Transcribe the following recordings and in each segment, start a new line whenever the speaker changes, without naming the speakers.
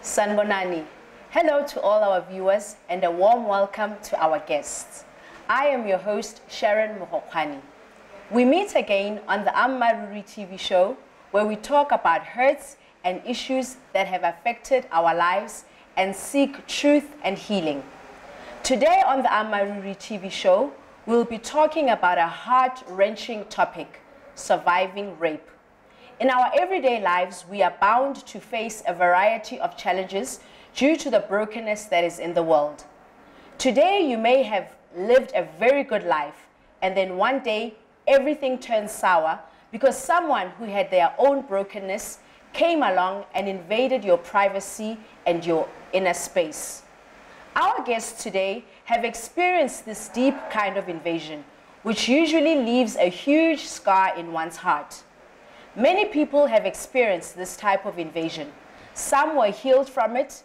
Sanbonani. Hello to all our viewers and a warm welcome to our guests. I am your host, Sharon Mogokgwane. We meet again on the Ammaruri TV show where we talk about hurts and issues that have affected our lives and seek truth and healing. Today on the Ammaruri TV show, we'll be talking about a heart-wrenching topic, surviving rape. In our everyday lives, we are bound to face a variety of challenges due to the brokenness that is in the world. Today, you may have lived a very good life, and then one day, everything turns sour because someone who had their own brokenness came along and invaded your privacy and your inner space. Our guests today have experienced this deep kind of invasion, which usually leaves a huge scar in one's heart. Many people have experienced this type of invasion. Some were healed from it,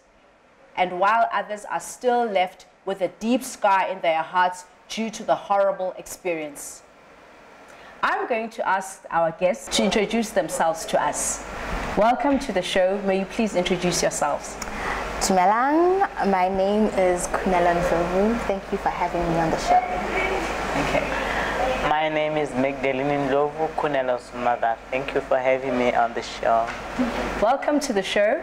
and while others are still left with a deep scar in their hearts due to the horrible experience. I'm going to ask our guests to introduce themselves to us. Welcome to the show. May you please introduce yourselves.
Dumelang, my name is Kunela Ndlovu. Thank you for having me on the show.
Okay.
My name is Magdalene Ndlovu, Kunela's mother. Thank you for having me on the show.
Welcome to the show.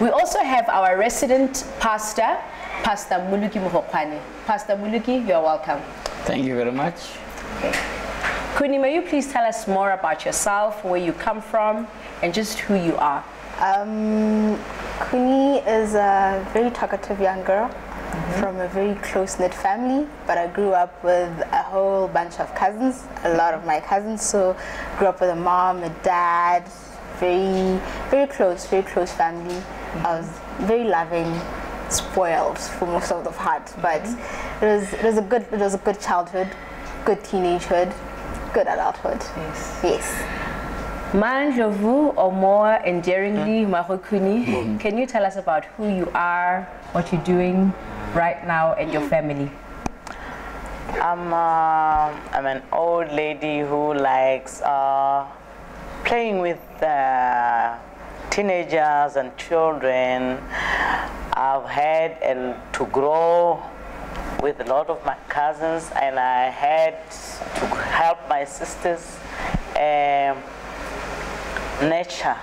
We also have our resident pastor, Pastor Mogokgwane. Pastor Mogokgwane, you're welcome.
Thank you very much.
Okay. Kuni, may you please tell us more about yourself, where you come from, and just who you are?
Kuni is a very talkative young girl from a very close-knit family, but I grew up with a whole bunch of cousins, a lot of my cousins, so grew up with a mom, a dad, very close family. I was very loving, spoiled for most of the part, but it was a good childhood, good teenagehood, good adulthood. Yes.
Ndlovu, or more endearingly, Mogokgwane, can you tell us about who you are, what you're doing right now, and your family?
I'm an old lady who likes playing with teenagers and children. I've had to grow with a lot of my cousins, and I had to help my sisters nurture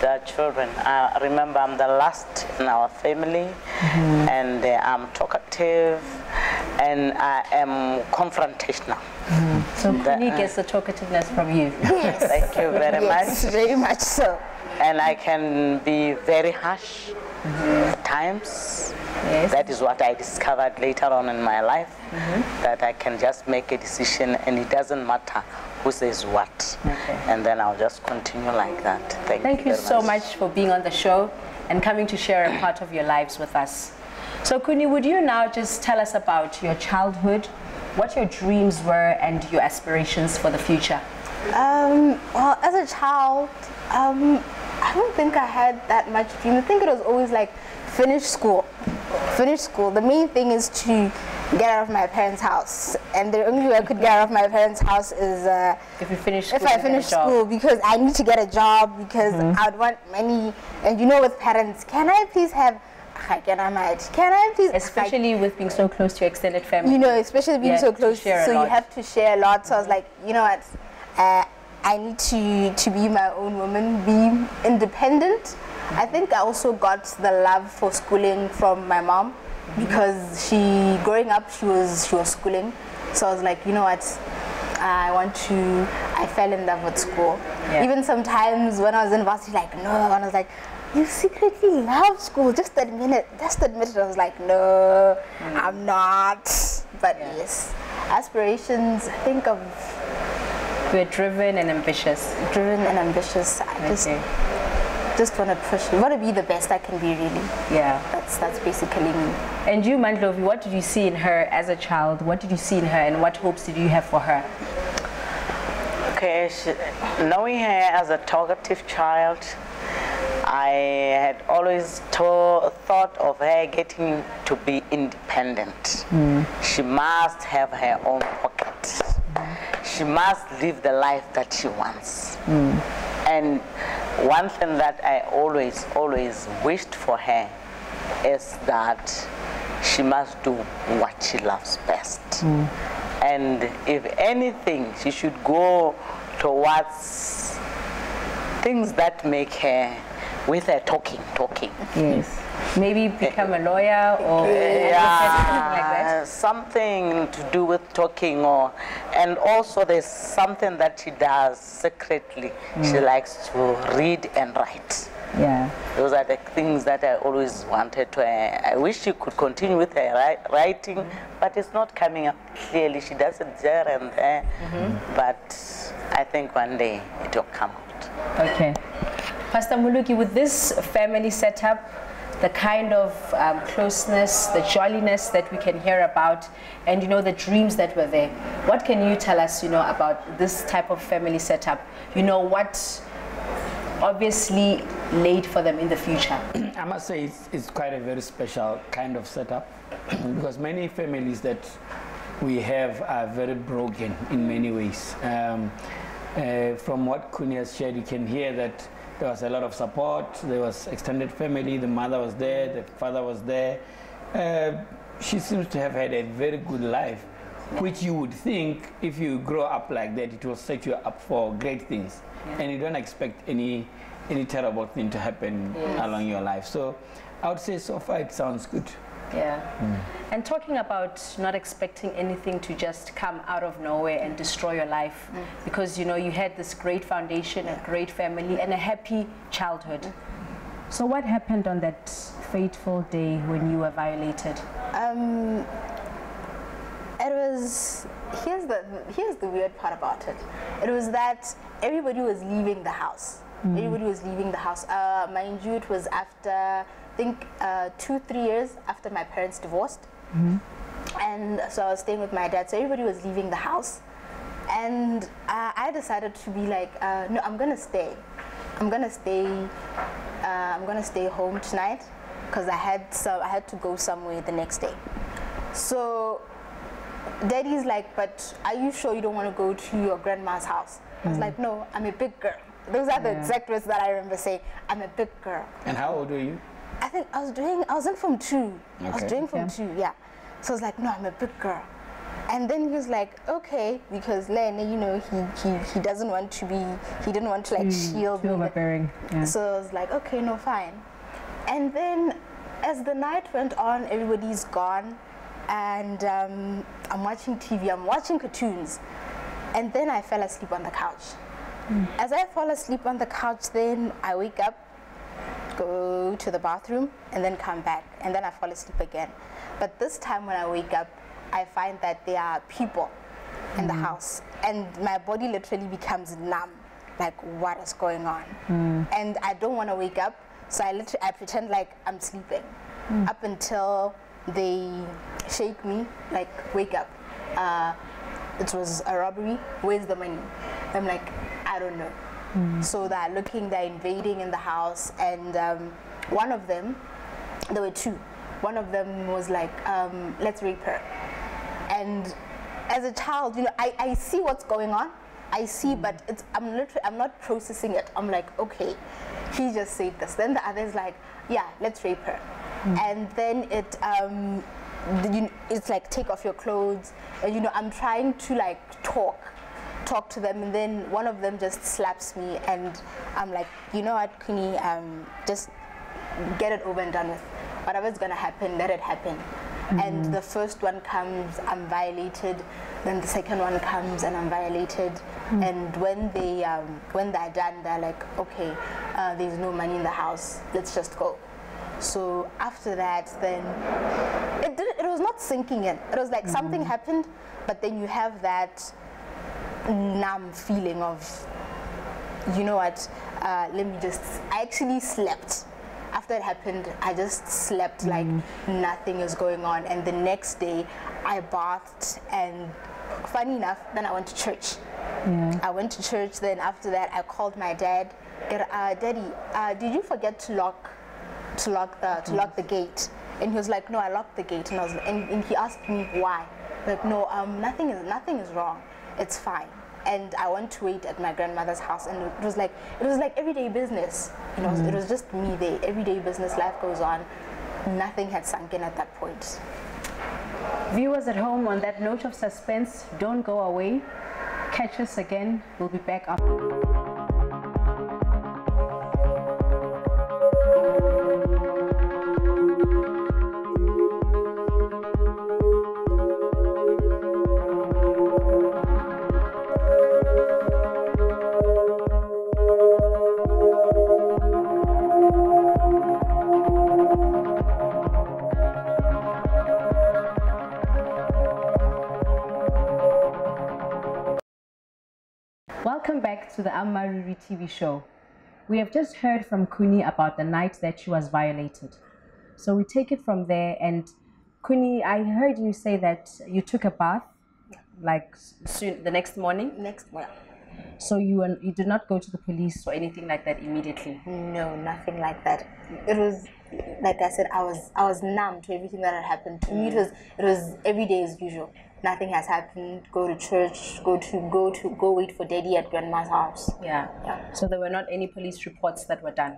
the children. I remember I'm the last in our family, and I'm talkative, and I am confrontational.
So Kuni gets the talkativeness from you.
Yes.
Thank you very
Yes,
much.
very much so.
And I can be very harsh at times.
Yes.
That is what I discovered later on in my life, that I can just make a decision and it doesn't matter who says what.
Okay.
And then I'll just continue like that.
Thank you so much for being on the show and coming to share a part of your lives with us. So Kuni, would you now just tell us about your childhood, what your dreams were and your aspirations for the future?
Well, as a child, I don't think I had that much dream. I think it was always like finish school. The main thing is to get out of my parents' house, and the only way I could get out of my parents' house is
if you finish school,
if I finish school, because I need to get a job, because I would want money. And you know, with parents, can I please have? Can I please?
Especially with being so close to your extended family.
You know, especially being so close, so you have to share a lot. So I was like, you know what? I need to be my own woman, be independent. I think I also got the love for schooling from my mom, because growing up, she was schooling. So I was like, you know what? I fell in love with school. Yeah. Even sometimes when I was in varsity, like, no, and I was like, you secretly love school, just admit it. I was like, no, I'm not. But yes, aspirations, I think of...
We're driven and ambitious.
I just want to push. I want to be the best I can be, really. Yeah. That's basically me.
And you, Ndlovu, what did you see in her as a child? What did you see in her, and what hopes did you have for her?
Okay, knowing her as a talkative child, I had always thought of her getting to be independent. She must have her own pocket. She must live the life that she wants. And one thing that I always wished for her is that she must do what she loves best. And if anything, she should go towards things that make her, with her talking.
Yes. Maybe become a lawyer or something like that.
Something to do with talking, and also there's something that she does secretly. She likes to read and write.
Yeah.
Those are the things that I always wanted to. I wish she could continue with her writing, but it's not coming up clearly. She does it there and there, but I think one day it will come out.
Okay. Pastor Muluki, with this family setup, the kind of closeness, the jolliness that we can hear about, and the dreams that were there, what can you tell us, about this type of family setup? What obviously laid for them in the future?
I must say it's quite a very special kind of setup because many families that we have are very broken in many ways. From what Kuni has shared, you can hear that there was a lot of support, there was extended family, the mother was there, the father was there. She seems to have had a very good life, which you would think if you grow up like that, it will set you up for great things. And you don't expect any terrible thing to happen along your life. So I would say so far it sounds good.
Yeah. And talking about not expecting anything to just come out of nowhere and destroy your life, because you had this great foundation, a great family, and a happy childhood. So what happened on that fateful day when you were violated?
It was, here's the weird part about it. It was that everybody was leaving the house. Everybody was leaving the house. Mind you, it was after, I think 2-3 years after my parents divorced. And so I was staying with my dad, so everybody was leaving the house. And I decided to be like, no, I'm gonna stay. I'm gonna stay home tonight because I had to go somewhere the next day. So Daddy's like, but are you sure you don't want to go to your grandma's house? I was like, no, I'm a big girl. Those are the exact words that I remember saying. I'm a big girl.
And how old were you?
I think I was in Form 2.
Okay.
I was doing Form 2, yeah. So I was like, no, I'm a big girl. And then he was like, okay, because Lene, he doesn't want to be, he didn't want to like shield me.
Overbearing. Yeah.
So I was like, okay, no, fine. And then as the night went on, everybody's gone. And I'm watching TV, I'm watching cartoons. And then I fell asleep on the couch. As I fall asleep on the couch, then I wake up, go to the bathroom, and then come back. And then I fall asleep again. But this time when I wake up, I find that there are people in the house. And my body literally becomes numb. Like, what is going on? And I don't want to wake up, so I pretend like I'm sleeping. Up until they shake me, like, wake up. It was a robbery, where's the money? I'm like, I don't know. So they're looking, they're invading in the house, and one of them, there were two. One of them was like, let's rape her. And as a child, I see what's going on. I see, but I'm not processing it. I'm like, okay, he just said this. Then the other's like, yeah, let's rape her. And then it's like, take off your clothes. And I'm trying to like talk to them, and then one of them just slaps me, and I'm like, you know what, Kuni, just get it over and done with. Whatever's gonna happen, let it happen. And the first one comes, I'm violated. Then the second one comes, and I'm violated. And when they're done, they're like, okay, there's no money in the house. Let's just go. So after that, then it was not sinking in. It was like something happened, but then you have that numb feeling of, you know what? I actually slept. After it happened, I just slept like nothing is going on. And the next day, I bathed, and funny enough, then I went to church. I went to church. Then after that, I called my dad. Daddy, did you forget to lock the gate? And he was like, no, I locked the gate. And he asked me why. Like, no, nothing is wrong. It's fine. and I went to wait at my grandmother's house, and it was like everyday business. You know, it was just me there. Everyday business, life goes on. Nothing had sunk in at that point.
Viewers at home, on that note of suspense, don't go away. Catch us again. We'll be back up. Welcome back to the Amaruri TV show. We have just heard from Kuni about the night that she was violated. So we take it from there, and Kuni, I heard you say that you took a bath like soon the next morning.
Next morning.
So you did not go to the police or anything like that immediately?
No, nothing like that. It was, like I said, I was numb to everything that had happened. To me, it was every day as usual. Nothing has happened. Go to church. Go wait for Daddy at Grandma's house.
Yeah. So there were not any police reports that were done?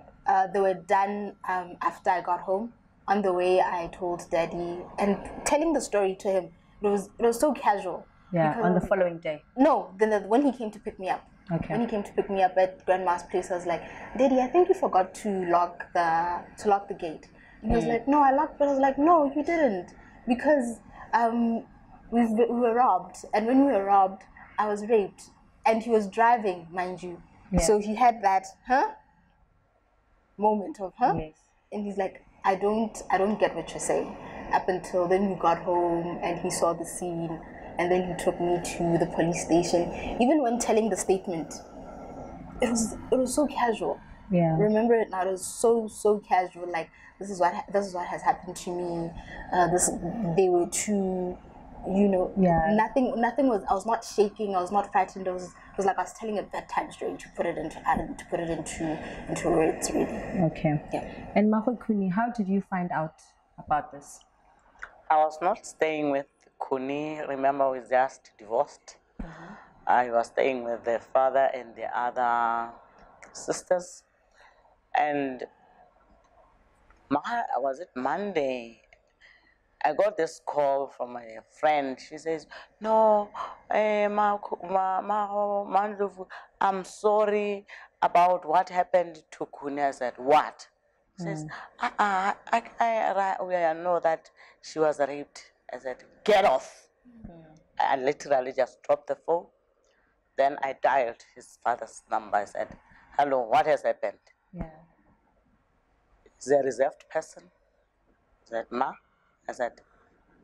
They were done after I got home. On the way, I told Daddy, and telling the story to him, it was so casual.
Yeah. On the following day?
No. When he came to pick me up.
Okay.
When he came to pick me up at Grandma's place, I was like, Daddy, I think you forgot to lock the gate. And he was like, no, I locked. But I was like, no, you didn't, because we were robbed, and when we were robbed, I was raped, and he was driving, mind you. Yeah. So he had that moment of yes. And he's like, I don't get what you're saying. Up until then, we got home, and he saw the scene, and then he took me to the police station. Even when telling the statement, it was so casual.
Yeah.
Remember it now. It was so casual. Like, this is what has happened to me. They were too. You know,
yeah.
Nothing was. I was not shaking. I was not frightened. It was like I was telling a bedtime story to put it into words, really.
Okay. Yeah. And Mogokgwane, how did you find out about this?
I was not staying with Kuni. Remember, we just divorced. I was staying with the father and the other sisters, and was it Monday? I got this call from a friend. She says, no, Mandlovu, I'm sorry about what happened to Kuni. I said, what? She says, I know that she was raped. I said, get off. I literally just dropped the phone. Then I dialed his father's number. I said, hello, what has happened?
Yeah.
Is there a reserved person? I said, Ma? I said,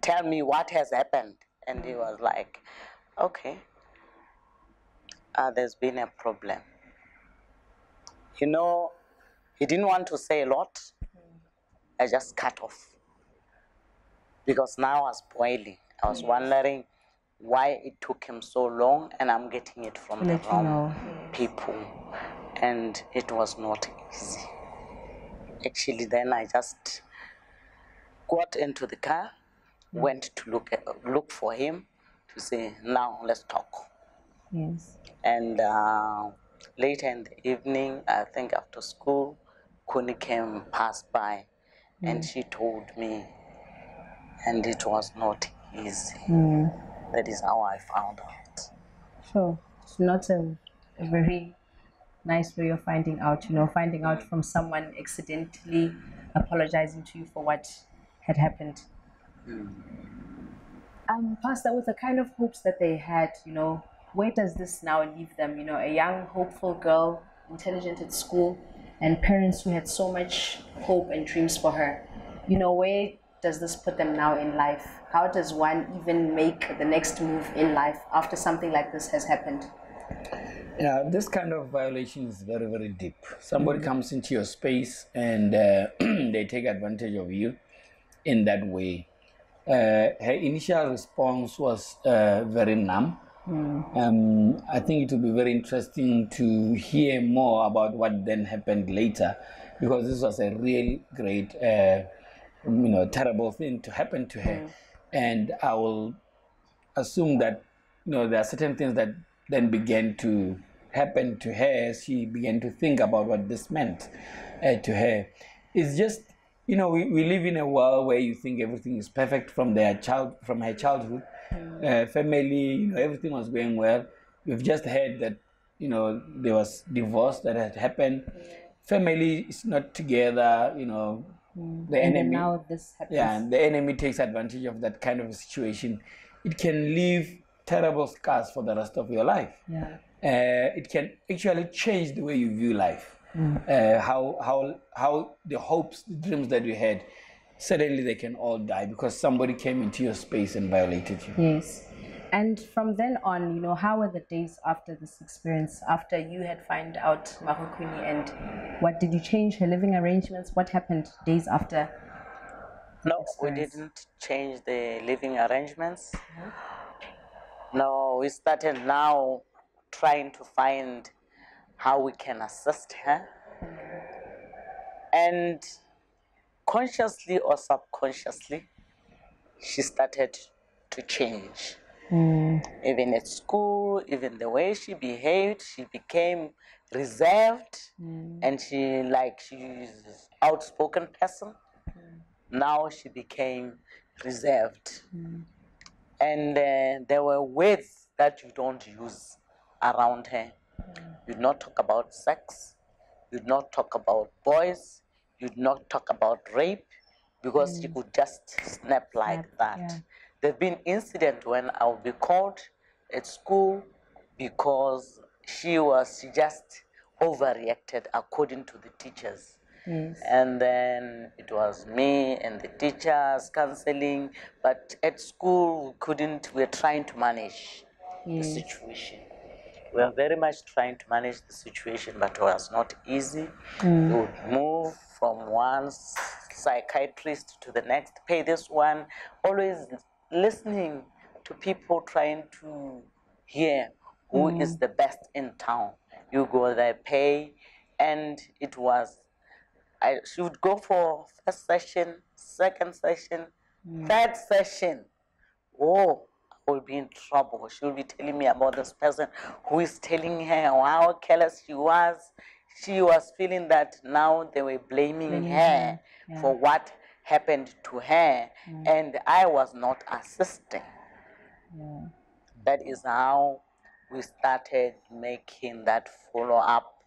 tell me what has happened. And he was like, okay, there's been a problem. You know, he didn't want to say a lot. I just cut off. Because now I was boiling. I was wondering why it took him so long, and I'm getting it from the wrong people. And it was not easy. Actually, then I just got into the car, went to look for him to say, now let's talk.
Yes.
And later in the evening, I think after school, Kuni passed by, and she told me, and it was not easy. That is how I found out.
Sure. It's not a very nice way of finding out, finding out from someone accidentally apologizing to you for what had happened. Pastor, with the kind of hopes that they had, where does this now leave them? A young, hopeful girl, intelligent at school, and parents who had so much hope and dreams for her. Where does this put them now in life? How does one even make the next move in life after something like this has happened?
Yeah, this kind of violation is very, very deep. Somebody comes into your space and they take advantage of you in that way. Her initial response was very numb. I think it will be very interesting to hear more about what then happened later, because this was a real great, terrible thing to happen to her. And I will assume that, there are certain things that then began to happen to her as she began to think about what this meant to her. It's just, you know, we live in a world where you think everything is perfect from her childhood, family, you know, everything was going well. We've just heard that, you know, there was divorce that had happened. Family is not together, you know, the
And then
enemy.
now this happens.
Yeah, and the enemy takes advantage of that kind of a situation. It can leave terrible scars for the rest of your life.
Yeah.
It can actually change the way you view life. How the hopes, the dreams that you had, suddenly they can all die because somebody came into your space and violated you.
Yes. And from then on, you know, how were the days after this experience, after you had found out Mogokgwane, and what did you change her living arrangements? What happened days after?
No, we
experience?
didn't change the living arrangements. No, we started now trying to find how we can assist her. And consciously or subconsciously, she started to change. Even at school, even the way she behaved, she became reserved, and she's outspoken person. Now she became reserved, and there were words that you don't use around her. You do not talk about sex. You do not talk about boys. You do not talk about rape, because she could just snap like that.
Yeah.
There have been incidents when I will be called at school because she just overreacted according to the teachers.
Yes.
And then it was me and the teachers counseling, but at school we were trying to manage the situation. We are very much trying to manage the situation, but it was not easy. We would move from one psychiatrist to the next, pay this one, always listening to people trying to hear who is the best in town. You go there, pay, and it was, she would go for first session, second session, third session. Oh, I will be in trouble. She will be telling me about this person who is telling her how careless she was. She was feeling that now they were blaming her for what happened to her, and I was not assisting. That is how we started making that follow-up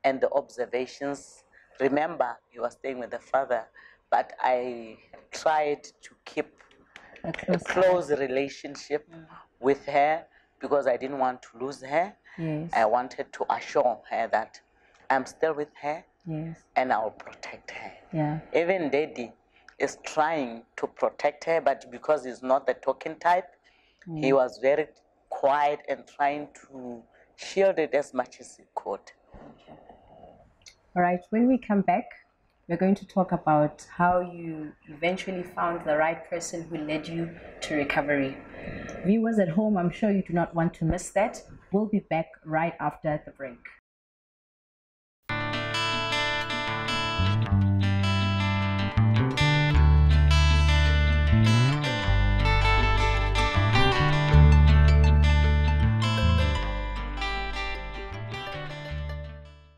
and the observations. Remember, you were staying with the father, but I tried to keep a close relationship with her because I didn't want to lose her.
Yes.
I wanted to assure her that I'm still with her
Yes.
and I'll protect her.
Yeah.
Even Daddy is trying to protect her, but because he's not the talking type, he was very quiet and trying to shield it as much as he could.
All right, when we come back, we're going to talk about how you eventually found the right person who led you to recovery. Viewers at home, I'm sure you do not want to miss that. We'll be back right after the break.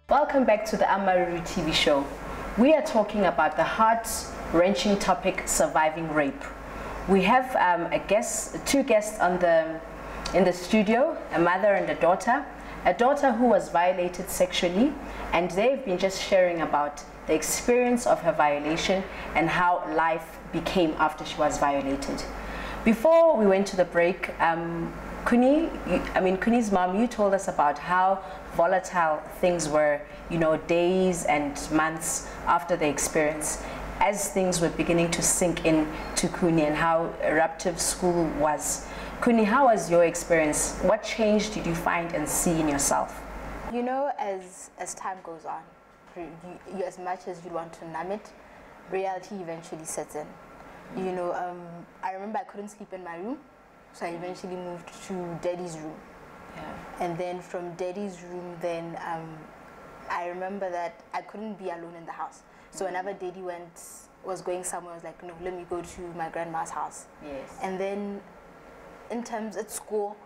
Welcome back to the Amaruru TV show. We are talking about the heart-wrenching topic, surviving rape. We have two guests in the studio, a mother and a daughter who was violated sexually, and they've been just sharing about the experience of her violation and how life became after she was violated. Before we went to the break, Kuni's mom, you told us about how volatile things were, you know, days and months after the experience, as things were beginning to sink in to Kuni, and how eruptive school was. Kuni, how was your experience? What change did you find and see in yourself?
You know, as time goes on, you as much as you want to numb it, reality eventually sets in. You know, I remember I couldn't sleep in my room, so I eventually moved to Daddy's room. Yeah. And then from Daddy's room, then I remember that I couldn't be alone in the house. So whenever Daddy was going somewhere, I was like, no, let me go to my grandma's house.
Yes.
And then in terms at school,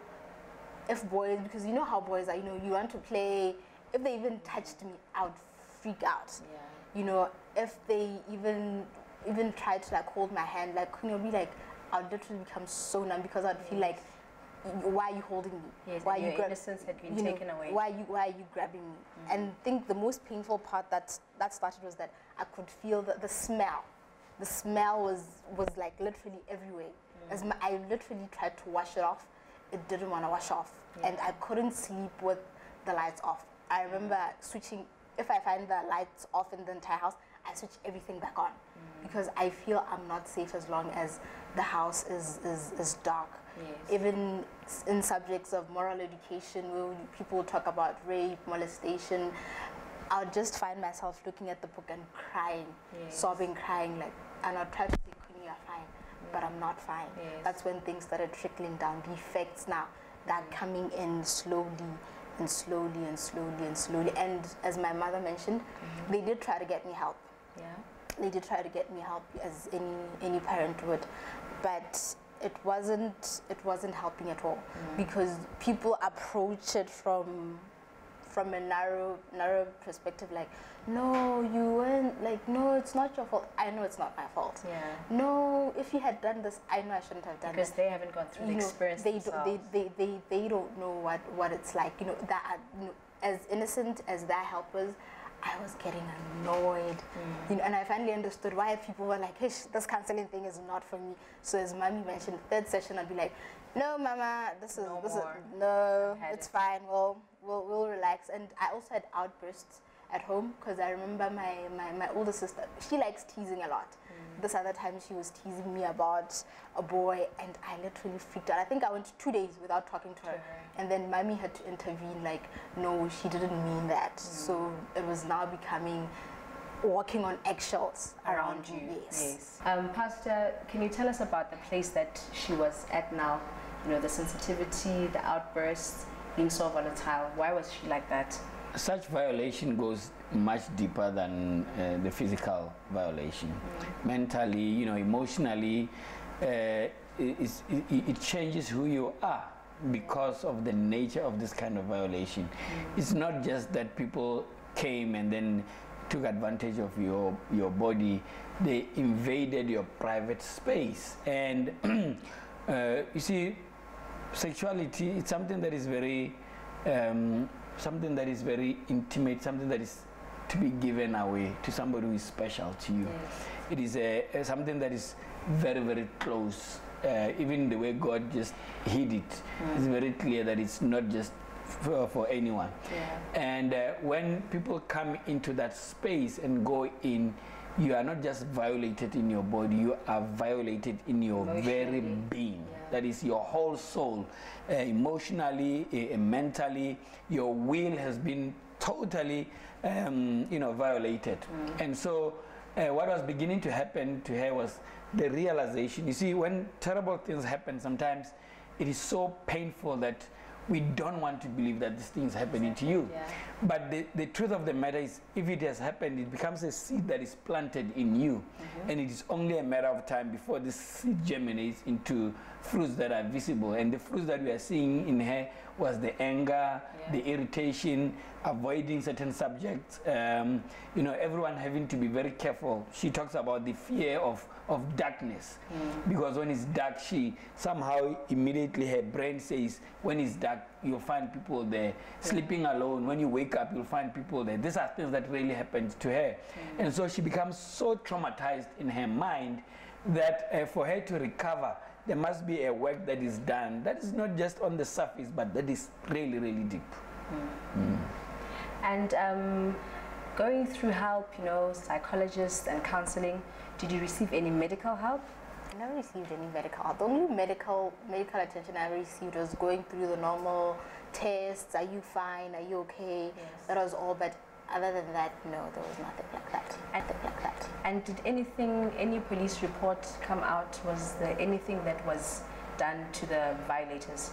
if boys, because you know how boys are, you know, you want to play, if they even touched me, I would freak out.
Yeah.
You know, if they even tried to like hold my hand, like, you know, be like, I'd literally become so numb because I'd feel like, why are you holding me?
Yes,
why
your innocence had been taken away.
Why are you grabbing me? And I think the most painful part that started was that I could feel the smell. The smell was like literally everywhere. I literally tried to wash it off. It didn't want to wash off. And I couldn't sleep with the lights off. I remember switching, if I find the lights off in the entire house, I switch everything back on because I feel I'm not safe as long as the house is dark.
Yes.
Even in subjects of moral education, where people talk about rape, molestation, I'll just find myself looking at the book and crying, sobbing, crying, like, and I'll try to say, Queenie, you're fine, but I'm not fine.
Yes.
That's when things started trickling down. The effects now, that coming in slowly and slowly and slowly and slowly. And as my mother mentioned, they did try to get me help.
Yeah.
They did try to get me help, as any parent would, but it wasn't helping at all because people approach it from a narrow perspective, like, no, you weren't, like, no, it's not your fault. I know it's not my fault.
Yeah.
No, if you had done this, I know I shouldn't have done
Because
this.
they haven't gone through the experience themselves.
They don't know what it's like. You know, that, you know, as innocent as their helpers, I was getting annoyed. You know, and I finally understood why people were like, hey, this counseling thing is not for me. So as Mommy mentioned, third session, I'd be like, no, Mama, this is it's fine. We'll relax. And I also had outbursts at home because I remember my older sister, she likes teasing a lot. This other time she was teasing me about a boy and I literally freaked out. I think I went 2 days without talking to her. And then Mommy had to intervene, like, no, she didn't mean that. So it was now becoming walking on eggshells around you. Yes.
Pastor, can you tell us about the place that she was at now? You know, the sensitivity, the outbursts, being so volatile. Why was she like that?
Such violation goes much deeper than the physical violation. Mentally, you know, emotionally, it changes who you are because of the nature of this kind of violation. It's not just that people came and then took advantage of your body. They invaded your private space. And you see, sexuality, it's something that is very intimate, something that is to be given away to somebody who is special to you. It is something that is very, very close. Even the way God just hid it, it's very clear that it's not just for anyone. And when people come into that space and go in, you are not just violated in your body, you are violated in your very being. That is your whole soul. Emotionally, mentally, your will has been totally violated. And so what was beginning to happen to her was the realization. You see, when terrible things happen, sometimes it is so painful that we don't want to believe that this thing is happening to you. But the truth of the matter is, if it has happened, it becomes a seed that is planted in you. And it is only a matter of time before this seed germinates into fruits that are visible. And the fruits that we are seeing in her was the anger, the irritation, avoiding certain subjects, everyone having to be very careful. She talks about the fear of darkness, because when it's dark, she somehow immediately her brain says, when it's dark, you'll find people there. Sleeping alone, when you wake up, you'll find people there. These are things that really happened to her. And so she becomes so traumatized in her mind that for her to recover, there must be a work that is done that is not just on the surface, but that is really, really deep.
And going through help, psychologists and counseling, did you receive any medical help?
I never received any medical help. The only medical attention I ever received was going through the normal tests. Are you fine? Are you okay? That was all. But other than that, no, there was nothing like that.
And did any police report come out? Was there anything that was done to the violators?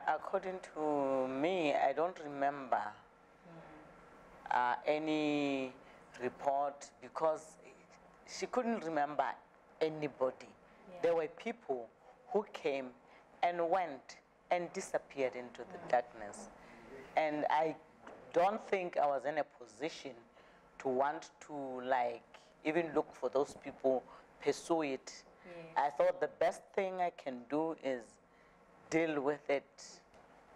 According to me, I don't remember any report, because she couldn't remember anybody. There were people who came and went and disappeared into the darkness. And I don't think I was in a position to want to like even look for those people, pursue it.
Yes.
I thought the best thing I can do is deal with it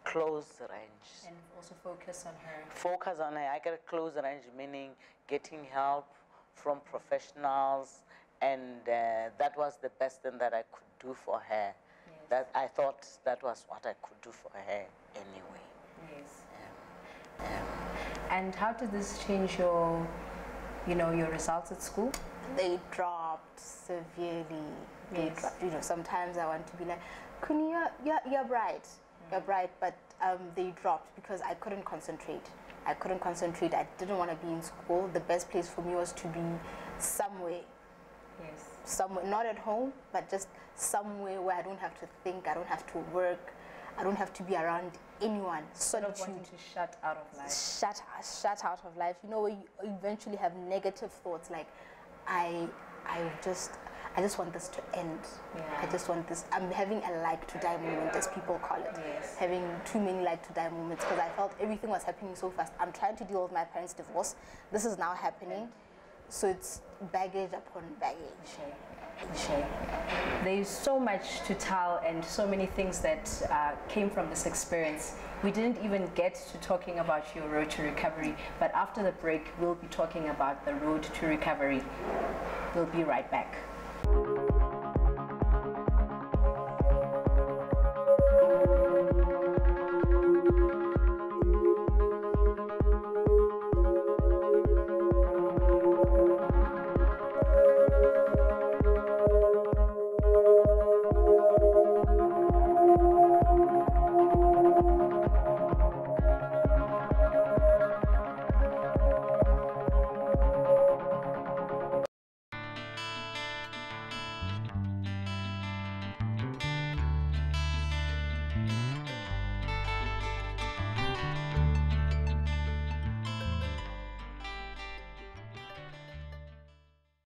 close range.
And also focus on her.
Focus on her. I got a close range, meaning getting help from professionals, and that was the best thing that I could do for her.
Yes.
That I thought that was what I could do for her anyway.
Yes. And how did this change your, your results at school?
They dropped severely. They
Yes.
dropped. Sometimes I want to be like, Kuni, you're bright. You're bright, but they dropped because I couldn't concentrate. I didn't want to be in school. The best place for me was to be somewhere.
Yes.
Somewhere, not at home, but just somewhere where I don't have to think, I don't have to work, I don't have to be around anyone.
Sort of wanting to shut out of life.
Shut out of life. Where you eventually have negative thoughts like, I just want this to end.
Yeah.
I just want this. I'm having a like to die moment, as people call it.
Yes.
Having too many like to die moments because I felt everything was happening so fast. I'm trying to deal with my parents' divorce. This is now happening. So it's baggage upon baggage.
There's so much to tell and so many things that came from this experience. We didn't even get to talking about your road to recovery, but after the break, we'll be talking about the road to recovery. We'll be right back.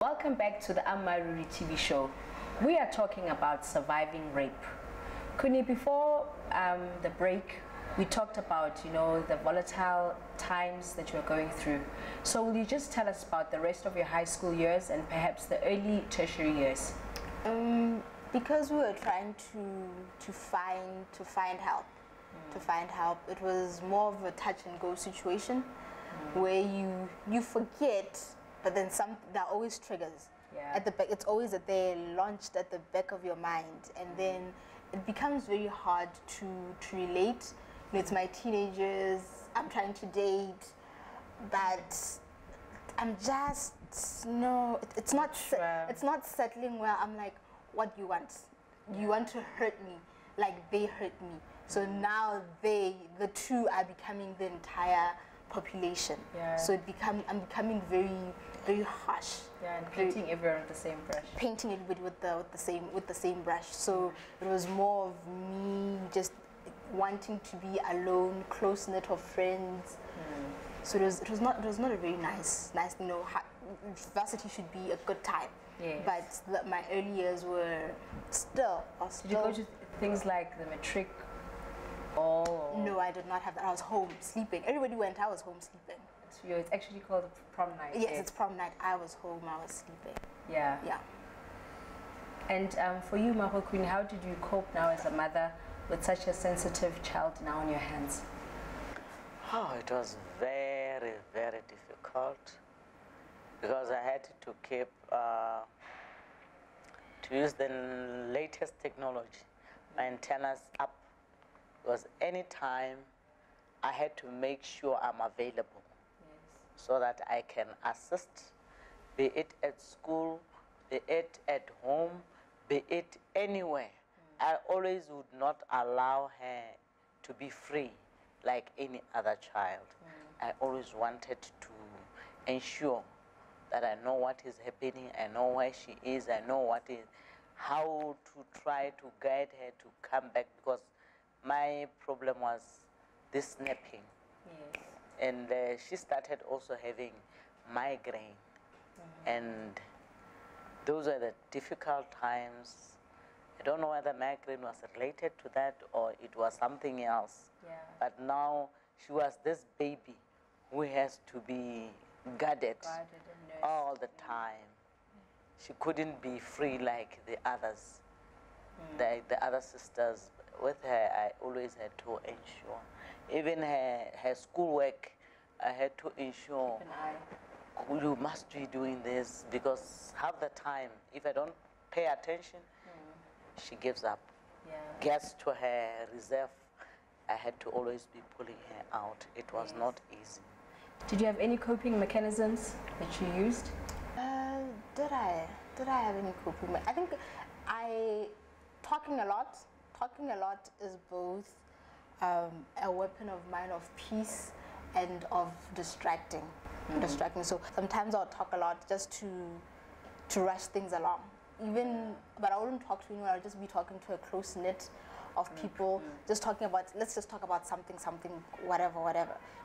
Welcome back to the Amaruri TV show. We are talking about surviving rape. Kuni, before the break, we talked about, the volatile times that you're going through. So will you just tell us about the rest of your high school years and perhaps the early tertiary years?
Because we were trying to find help. It was more of a touch and go situation where you forget, but then there are always triggers.
Yeah.
At the back, it's always that they're launched at the back of your mind, and then it becomes very hard to relate. It's my teenagers. I'm trying to date, but I'm just it's not settling well. I'm like, what do you want? You want to hurt me like they hurt me. So now the two are becoming the entire population.
Yeah.
So I'm becoming very, very harsh.
Yeah, and painting everyone with the same brush.
Painting everybody with the same brush. So it was more of me just wanting to be alone, close knit of friends. So it was not a very nice thing. Varsity should be a good time.
Yes.
But my early years were still.
Did you go to things like the matric?
No, I did not have that. I was home sleeping. Everybody went. I was home sleeping.
It's actually called prom night.
Yes, it's prom night. I was home. I was sleeping.
Yeah.
Yeah.
And for you, Mogokgwane, how did you cope now as a mother with such a sensitive child now on your hands?
Oh, it was very, very difficult because I had to keep to use the latest technology, my antennas up. Because anytime I had to make sure I'm available.
Yes.
So that I can assist, be it at school, be it at home, be it anywhere. I always would not allow her to be free like any other child. I always wanted to ensure that I know what is happening, I know where she is, I know how to try to guide her to come back, because my problem was this napping.
Yes.
And she started also having migraine. And those are the difficult times. I don't know whether migraine was related to that or it was something else.
Yeah.
But now she was this baby who has to be guarded
Guarded and nursed.
all the time. She couldn't be free like the others, the other sisters. With her, I always had to ensure. Even her schoolwork, I had to ensure.
Keep an eye.
You must be doing this, because half the time, if I don't pay attention, she gives up.
Yeah.
Gets to her reserve. I had to always be pulling her out. It was not easy.
Did you have any coping mechanisms that you used?
Did I have any coping? I think talking a lot is both a weapon of mine of peace and of distracting. So sometimes I'll talk a lot just to rush things along. But I wouldn't talk to anyone. I'll just be talking to a close knit of people, just talking about, let's just talk about something, whatever,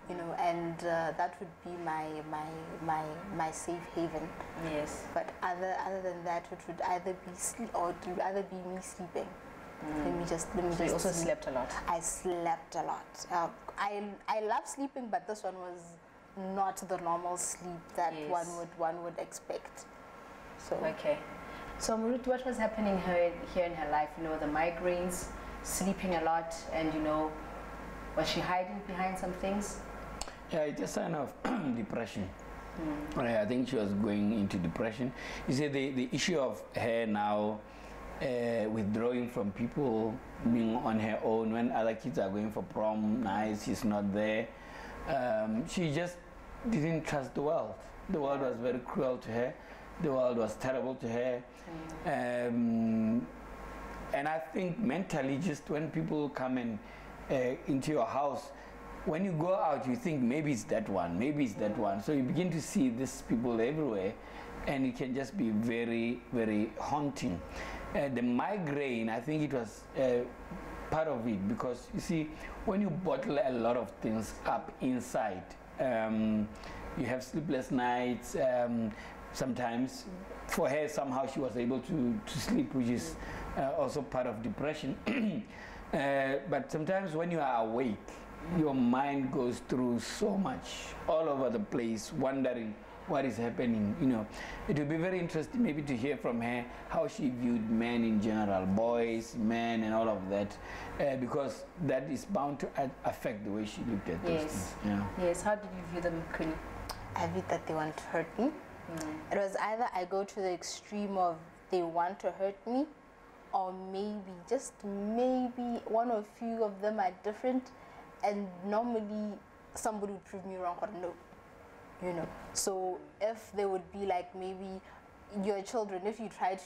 and that would be my safe haven.
Yes.
But other than that, it would either be sleep or it would either be me sleeping. Let me just.
So you also slept a lot.
I slept a lot. I love sleeping, but this one was not the normal sleep that one would expect. So
okay. So Murut, what was happening here in her life? The migraines, sleeping a lot, and was she hiding behind some things?
Yeah, it's a sign of depression. I think she was going into depression. You see, the issue of her now withdrawing from people, being on her own when other kids are going for prom nights, she's not there. She just didn't trust the world. The world was very cruel to her. The world was terrible to her. And I think mentally, just when people come in into your house, when you go out, you think maybe it's that one, maybe it's that one. So you begin to see these people everywhere, and it can just be very, very haunting. The migraine, I think it was part of it, because you see, when you bottle a lot of things up inside, you have sleepless nights. Sometimes, for her, somehow she was able to sleep, which is also part of depression. But sometimes when you are awake, your mind goes through so much, all over the place, wondering what is happening. It would be very interesting maybe to hear from her how she viewed men in general, boys, men, and all of that, because that is bound to affect the way she looked at those things. Yeah.
Yes. How did you view them, Kuni?
I viewed that they want to hurt me. It was either I go to the extreme of they want to hurt me, or maybe, just maybe, one or few of them are different, and normally somebody would prove me wrong or no. So if they would be like, maybe your children, if you try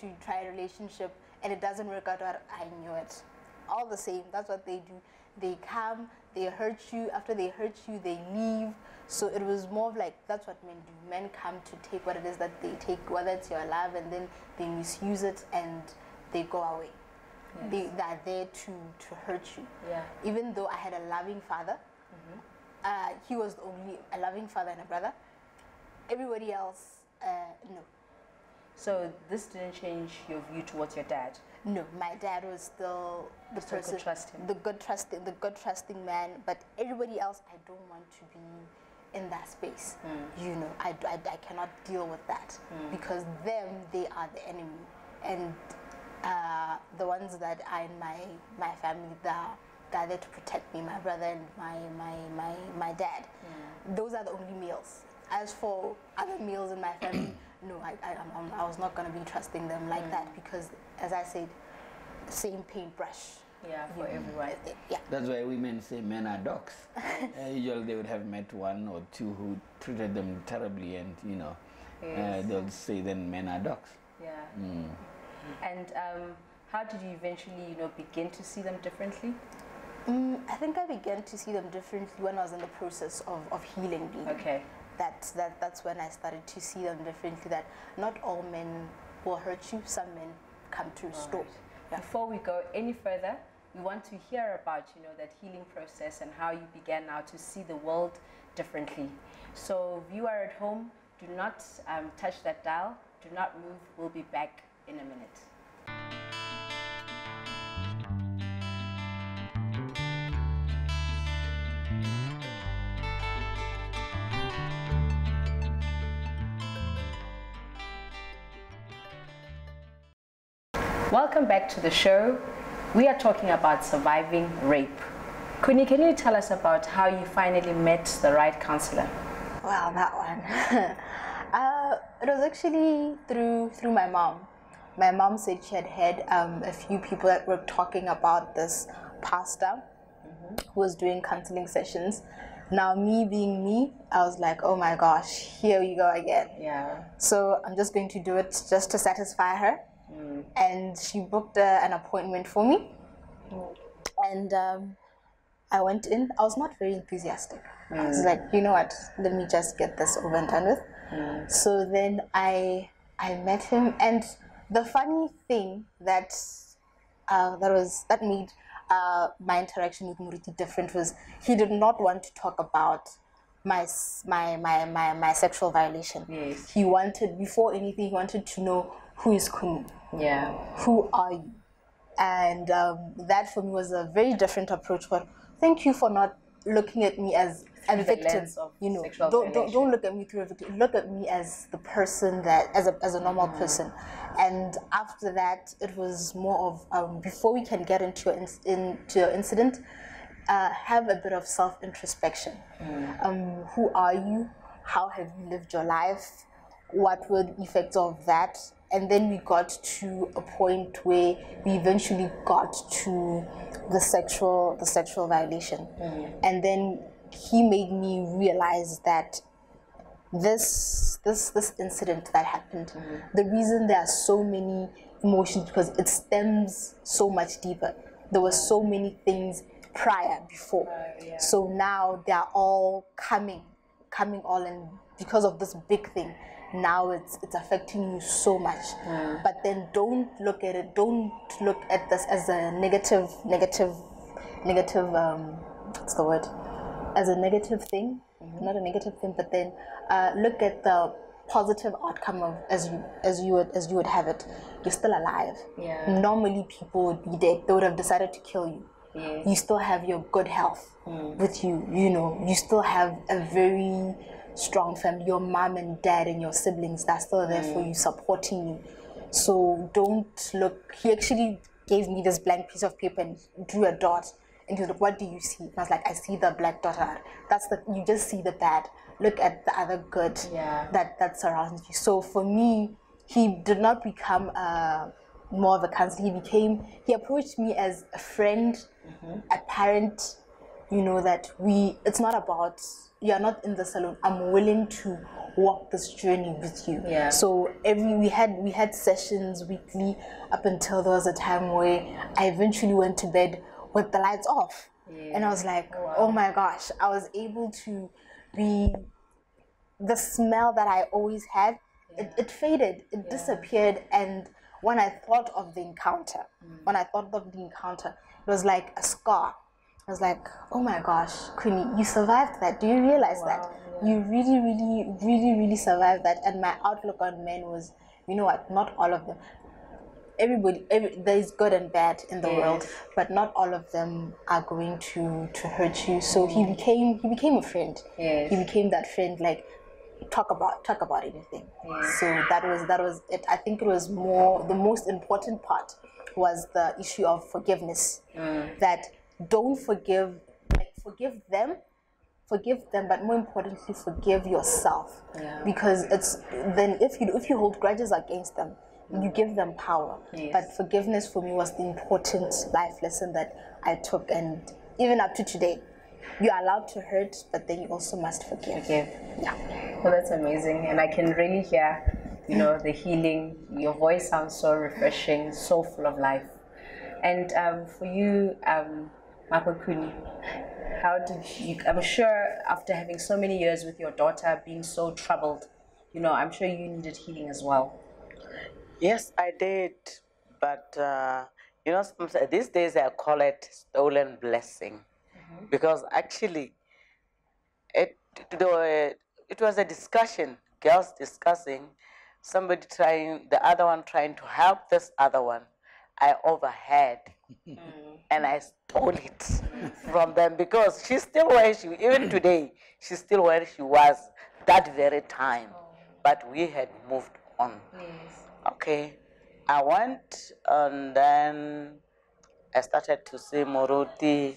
a relationship and it doesn't work out, I knew it. All the same, that's what they do. They come, they hurt you. After they hurt you, they leave. So it was more of like, that's what men do. Men come to take what it is that they take, whether it's your love, and then they misuse it and they go away. Yes. They are there to hurt you. Yeah. Even though I had a loving father, he was only a loving father and a brother. Everybody else, no.
So this didn't change your view towards your dad?
No, my dad was still the person, the good trusting man. But everybody else, I don't want to be in that space. I cannot deal with that, because they are the enemy, and the ones that are in my family, they're there to protect me. My brother and my dad. Those are the only males. As for other males in my family, no, I was not going to be trusting them like that, because, as I said, same paintbrush.
Yeah, for everyone.
Yeah.
That's why women say men are dogs. Usually they would have met one or two who treated them terribly, and they'll say then men are dogs.
Yeah. And how did you eventually, begin to see them differently?
I think I began to see them differently when I was in the process of healing.
Okay.
That's when I started to see them differently, that not all men will hurt you, some men come to restore.
Right. Yeah. Before we go any further, we want to hear about, that healing process and how you began now to see the world differently. So viewer at home, do not touch that dial, do not move, we'll be back in a minute. Welcome back to the show. We are talking about surviving rape. Kuni, can you tell us about how you finally met the right counselor?
Well, that one. It was actually through my mom. My mom said she had heard a few people that were talking about this pastor who was doing counseling sessions. Now, me being me, I was like, oh my gosh, here we go again.
Yeah.
So I'm just going to do it just to satisfy her. And she booked an appointment for me. And I went in. I was not very enthusiastic. I was like, you know what, let me just get this over and done with. So then I met him, and the funny thing that made my interaction with Muriti different was he did not want to talk about my sexual violation.
Yes.
He wanted, before anything, he wanted to know, who is Kuni?
Yeah.
Who are you? And that for me was a very different approach. But thank you for not looking at me as a victim. You know, don't look at me through a victim. Look at me as the person that, as a normal person. And after that, it was more of before we can get into your incident, have a bit of self-introspection. Who are you? How have you lived your life? What were the effects of that? And then we got to a point where we eventually got to the sexual violation. And then he made me realize that this incident that happened, the reason there are so many emotions, because it stems so much deeper. There were so many things before. So now they are all coming all in because of this big thing. Now it's affecting you so much. But then don't look at this as a negative what's the word? As a negative thing. Not a negative thing, but then look at the positive outcome of as you would have it. You're still alive.
Yeah.
Normally people would be dead. They would have decided to kill you.
Yes.
You still have your good health with you. You know, you still have a very strong family. Your mom and dad and your siblings, that's still there for you, supporting you. So don't look. He actually gave me this blank piece of paper and drew a dot. And he was like, what do you see? And I was like, I see the black dot. You just see the bad. Look at the other good that surrounds you. So for me, he did not become more of a counselor. He approached me as a friend, a parent, you know, that it's not about, you're not in the salon. I'm willing to walk this journey with you.
Yeah.
So we had sessions weekly up until there was a time where I eventually went to bed with the lights off. Yeah. And I was like, oh my gosh, I was able to be, the smell that I always had, it faded, it disappeared. And when I thought of the encounter, it was like a scar. I was like, oh my gosh, Kuni, you survived that. Do you realize that? Yeah. You really, really, really, really survived that. And my outlook on men was, you know what, not all of them. There is good and bad in the world, but not all of them are going to hurt you. So he became a friend. He became that friend, like talk about anything. So that was it. I think it was the most important part was the issue of forgiveness. That don't forgive them, but more importantly, forgive yourself. Because if you hold grudges against them, you give them power. But forgiveness for me was the important life lesson that I took, and even up to today, you are allowed to hurt, but then you also must forgive. Yeah.
Well, that's amazing, and I can really hear, you know, the healing. Your voice sounds so refreshing, so full of life. And for you, Mogokgwane, how did you? I'm sure after having so many years with your daughter being so troubled, you know, I'm sure you needed healing as well.
Yes, I did, but you know, these days I call it stolen blessing, because actually, it was a discussion, girls discussing, the other one trying to help this other one. I overheard, and I stole it from them, because she's still even today, she's still where she was that very time, but we had moved on. Okay, I went, and then I started to see Moruti.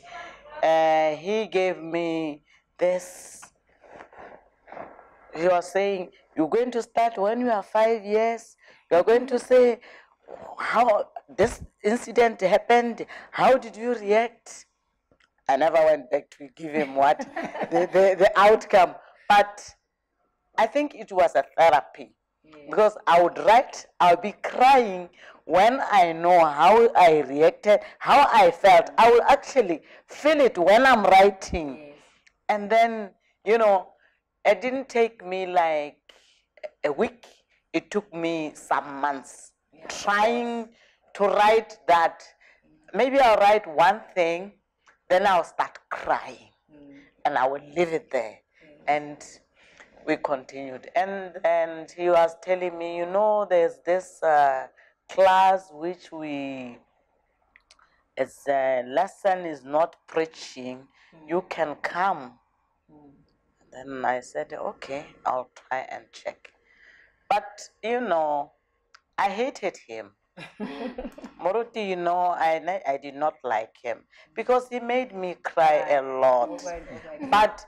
He gave me this. He was saying, you're going to start when you are 5 years. You're going to say how this incident happened. How did you react? I never went back to give him what the outcome. But I think it was a therapy. Because I would write, I'll be crying when I know how I reacted, how I felt. I will actually feel it when I'm writing. Yes. And then, you know, it didn't take me like a week. It took me some months trying to write that. Maybe I'll write one thing, then I'll start crying. And I will leave it there. And we continued. And he was telling me, you know, there's this class which its lesson is not preaching. You can come. Then I said, okay, I'll try and check. But, you know, I hated him. Moruti, you know, I did not like him because he made me cry a lot. But,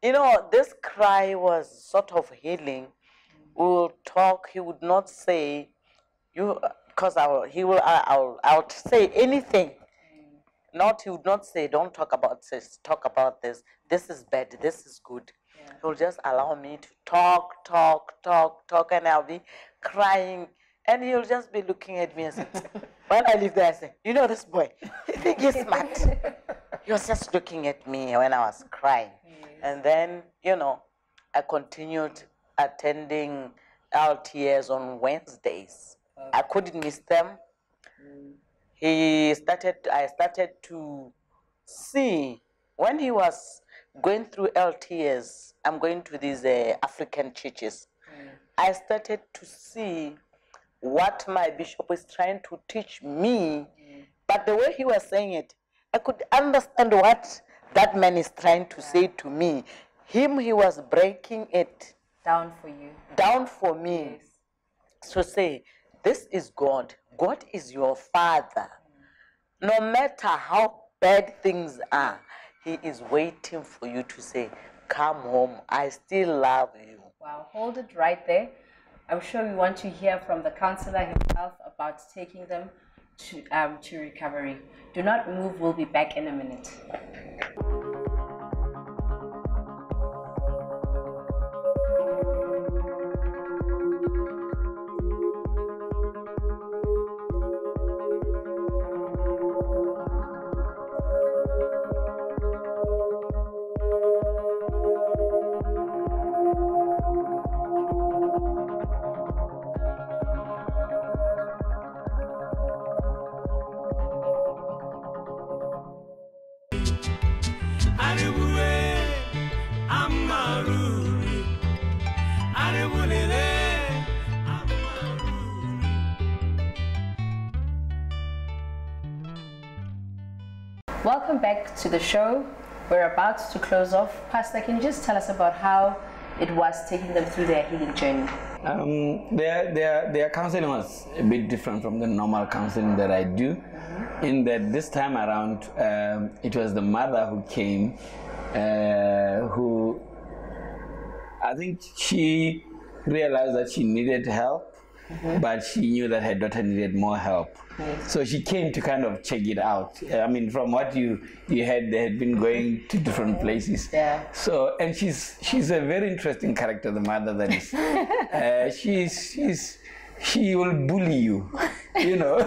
you know, this cry was sort of healing. We will talk, he would not say, because I'll say anything. He would not say, don't talk about this, talk about this. This is bad, this is good. Yeah. He'll just allow me to talk, and I'll be crying. And he'll just be looking at me and say, when I leave there, I say, you know this boy, he thinks he's smart. He was just looking at me when I was crying. Yes. And then, you know, I continued attending LTS on Wednesdays. Okay. I couldn't miss them. I started to see, when he was going through LTS, I'm going to these African churches. I started to see what my bishop is trying to teach me, but the way he was saying it, I could understand what that man is trying to say to me. He was breaking it
down for you.
Down for me. Yes. So say, this is God. God is your Father. No matter how bad things are, He is waiting for you to say, come home, I still love you.
Wow, hold it right there. I'm sure we want to hear from the counselor himself about taking them to recovery. Do not move, we'll be back in a minute. Welcome back to the show. We're about to close off. Pastor, can you just tell us about how it was taking them through their healing journey?
Their counseling was a bit different from the normal counseling that I do, in that this time around it was the mother who came, who I think she realized that she needed help, but she knew that her daughter needed more help. Yes. So she came to kind of check it out. I mean, from what you had, they had been going to different places. Yeah. So, and she's a very interesting character, the mother that is. She will bully you, you know.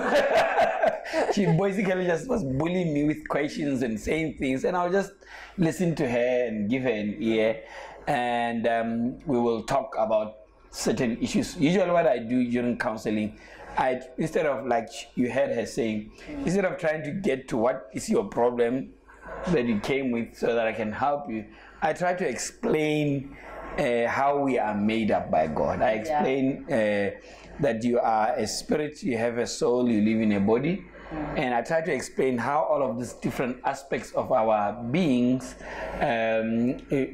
She basically just was bullying me with questions and saying things, and I'll just listen to her and give her an ear, and we will talk about certain issues. Usually what I do during counseling, instead of, like you heard her saying, instead of trying to get to what is your problem that you came with so that I can help you, I try to explain how we are made up by God. I explain that you are a spirit, you have a soul, you live in a body, And I try to explain how all of these different aspects of our beings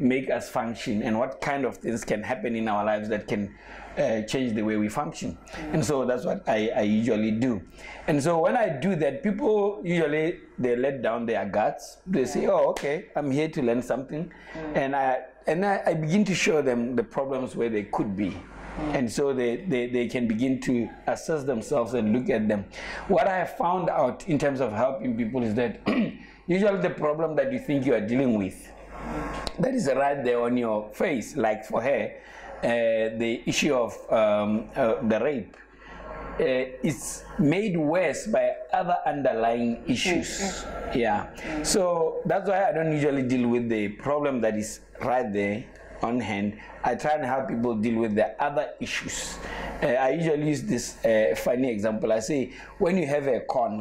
make us function, and what kind of things can happen in our lives that can change the way we function. And so that's what I usually do. And so when I do that, people usually, they let down their guards. They say, oh, okay, I'm here to learn something. And I begin to show them the problems where they could be. And so they can begin to assess themselves and look at them. What I have found out in terms of helping people is that usually the problem that you think you are dealing with, that is right there on your face, like for her, the issue of the rape, is made worse by other underlying issues. Yeah. So that's why I don't usually deal with the problem that is right there on hand. I try and help people deal with the other issues. I usually use this funny example. I say, when you have a corn,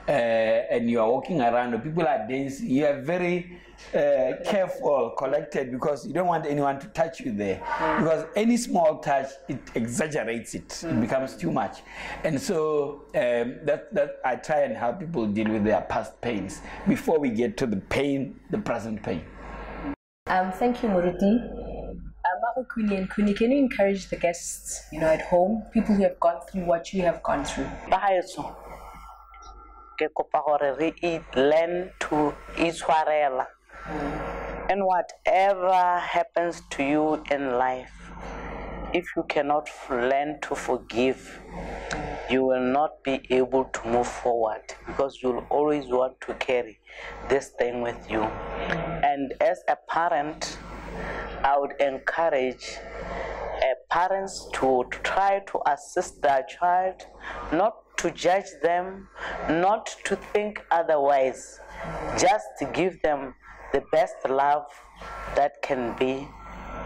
and you are walking around, people are dancing, you are very careful, collected, because you don't want anyone to touch you there. Because any small touch, it exaggerates it. It becomes too much. And so that I try and help people deal with their past pains before we get to the pain, the present pain.
Thank you, Moruti. Mogokgwane and Kuni, can you encourage the guests, at home, people who have gone through what you have gone through?
Learn to itshwarela. And whatever happens to you in life, if you cannot learn to forgive, you will not be able to move forward, because you'll always want to carry this thing with you. And as a parent, I would encourage parents to try to assist their child, not to judge them, not to think otherwise, just to give them the best love that can be,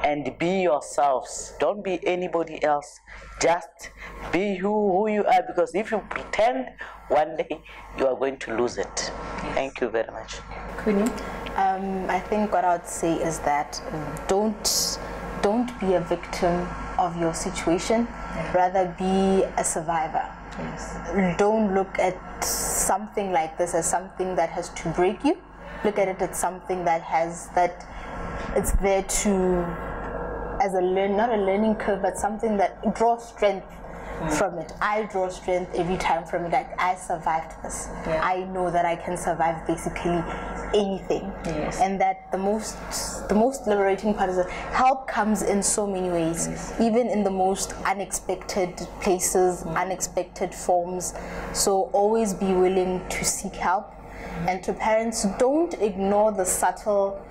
and be yourselves. Don't be anybody else. Just be who you are, because if you pretend, one day you are going to lose it. Thank you very much.
Kuni?
I think what I would say is that don't be a victim of your situation, rather be a survivor. Yes. Don't look at something like this as something that has to break you. Look at it as something that it's there to, as not a learning curve, but something that draws strength from it. I draw strength every time from it. Like, I survived this. Yeah. I know that I can survive basically anything. Yes. And that the most liberating part is that help comes in so many ways, yes, even in the most unexpected places, unexpected forms. So always be willing to seek help. And to parents, don't ignore the subtle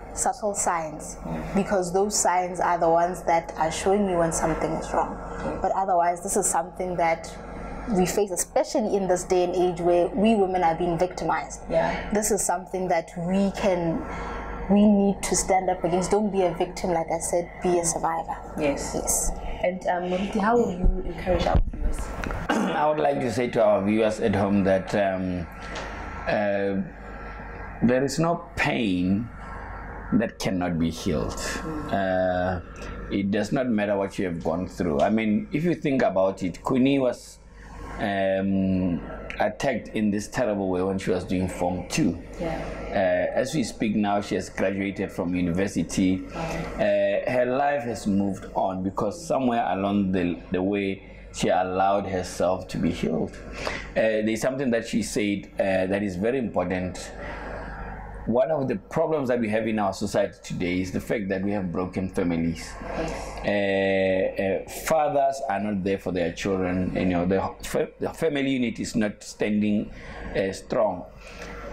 signs, because those signs are the ones that are showing you when something is wrong. But otherwise, this is something that we face, especially in this day and age where we women are being victimized. Yeah. This is something that we need to stand up against. Don't be a victim, like I said, be a survivor. Yes. Yes.
And Moruti, how will you encourage our viewers?
I would like to say to our viewers at home that there is no pain that cannot be healed. It does not matter what you have gone through. I mean, if you think about it, Kuni was attacked in this terrible way when she was doing Form 2. Yeah. As we speak now, she has graduated from university. Her life has moved on because somewhere along the way, she allowed herself to be healed. There's something that she said that is very important. One of the problems that we have in our society today is the fact that we have broken families. Fathers are not there for their children. The family unit is not standing strong.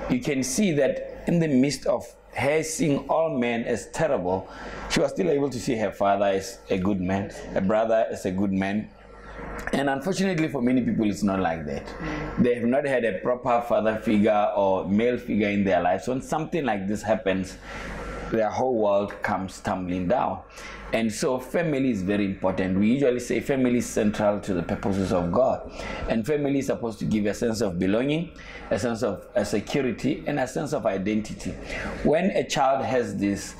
You can see that in the midst of her seeing all men as terrible, she was still able to see her father as a good man, a brother as a good man. And unfortunately for many people, it's not like that. They have not had a proper father figure or male figure in their lives. When something like this happens, their whole world comes tumbling down. And so family is very important. We usually say family is central to the purposes of God. And family is supposed to give a sense of belonging, a sense of security, and a sense of identity. When a child has this,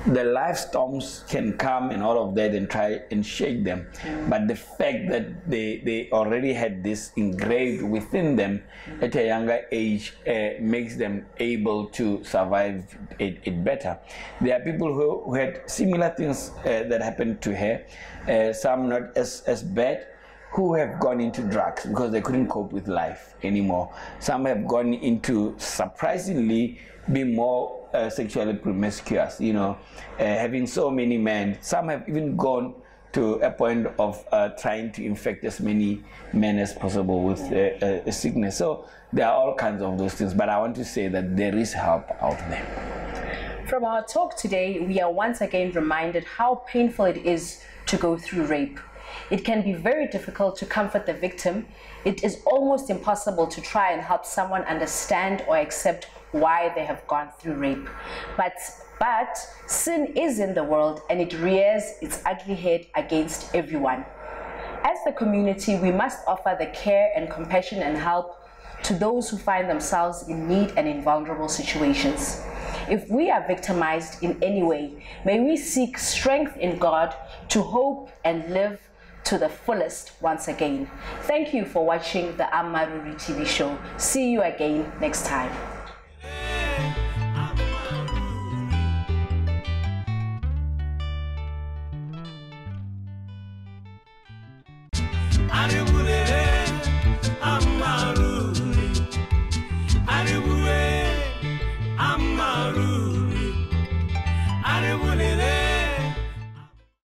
the life storms can come and all of that and try and shake them. But the fact that they already had this engraved within them at a younger age makes them able to survive it better. There are people who had similar things that happened to her, some not as bad, who have gone into drugs because they couldn't cope with life anymore. Some have gone into, surprisingly, be more sexually promiscuous, you know, having so many men. Some have even gone to a point of trying to infect as many men as possible with a sickness. So there are all kinds of those things, but I want to say that there is help out there.
From our talk today, we are once again reminded how painful it is to go through rape. It can be very difficult to comfort the victim. It is almost impossible to try and help someone understand or accept why they have gone through rape. But sin is in the world and it rears its ugly head against everyone. As the community, we must offer the care and compassion and help to those who find themselves in need and in vulnerable situations. If we are victimized in any way, may we seek strength in God to hope and live to the fullest once again. Thank you for watching the Amaruri TV show. See you again next time.